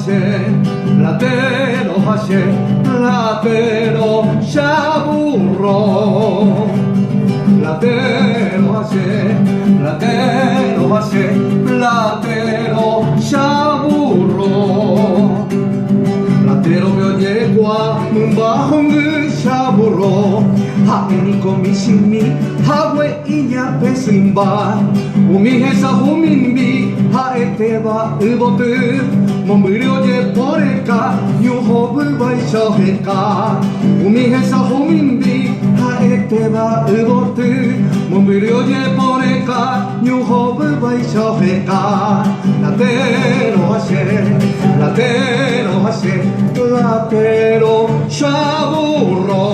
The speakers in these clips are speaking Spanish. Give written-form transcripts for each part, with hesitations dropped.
platero hace, platero ya burro. Platero hace, platero hace, platero ya burro. Platero me oye gua, bajo ya burro. Haeni komishimi, hawe inya pesimba. Umi hesa humimbi, haete ba ubotu. Momuri oye poreka, yuhobu bai shoheka. Umi hesa humimbi, haete ba ubotu. Momuri oye poreka, yuhobu bai shoheka. Platero hace, platero hace, platero ya burro.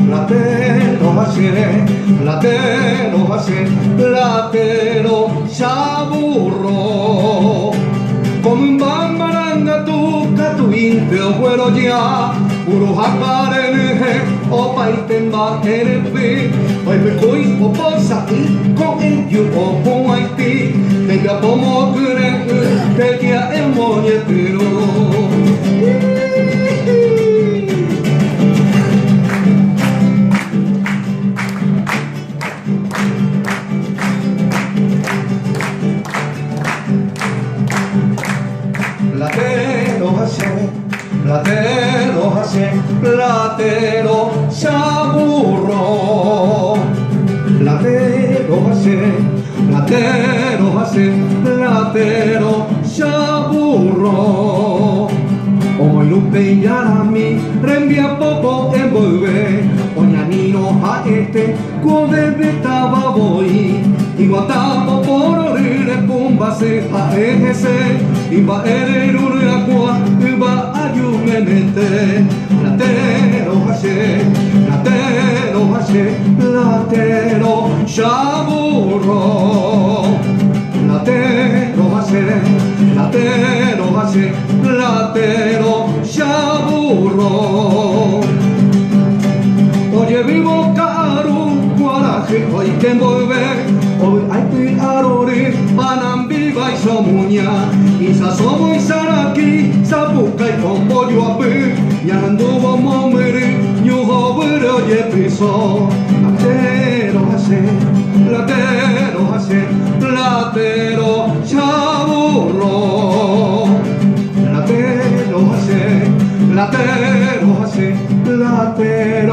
Platero hace, platero hace, platero ya burro. Como un bambaranga tu catuinte o güero ya, uro jacarene o paitemba erepi, hoy me coi o posaki con ello o con Haití, venga como cure, te quia el moñetero. Platero hace, platero hace, platero ya burro. Platero hace, platero hace, platero ya burro. Omo lupe yarami, rembia popo envolve. Oñanino haete, kuode betaba boy. Iguatamo por orire pumba se haese. Iba ere rurakua, iba ayumenete. Platero hace, platero hace, platero ya burro. Platero hace, platero hace, platero ya burro. Oye vivo caro, guaraje, hoy que envolve. Hoy hay que arori, panambi vai somuña. Isa somo y saraki, sapuca y con pollo a pi. Yanduvo momeri, yuho vire oye piso. Platero hace, platero hace, platero ya burro. Platero hace, platero hace, platero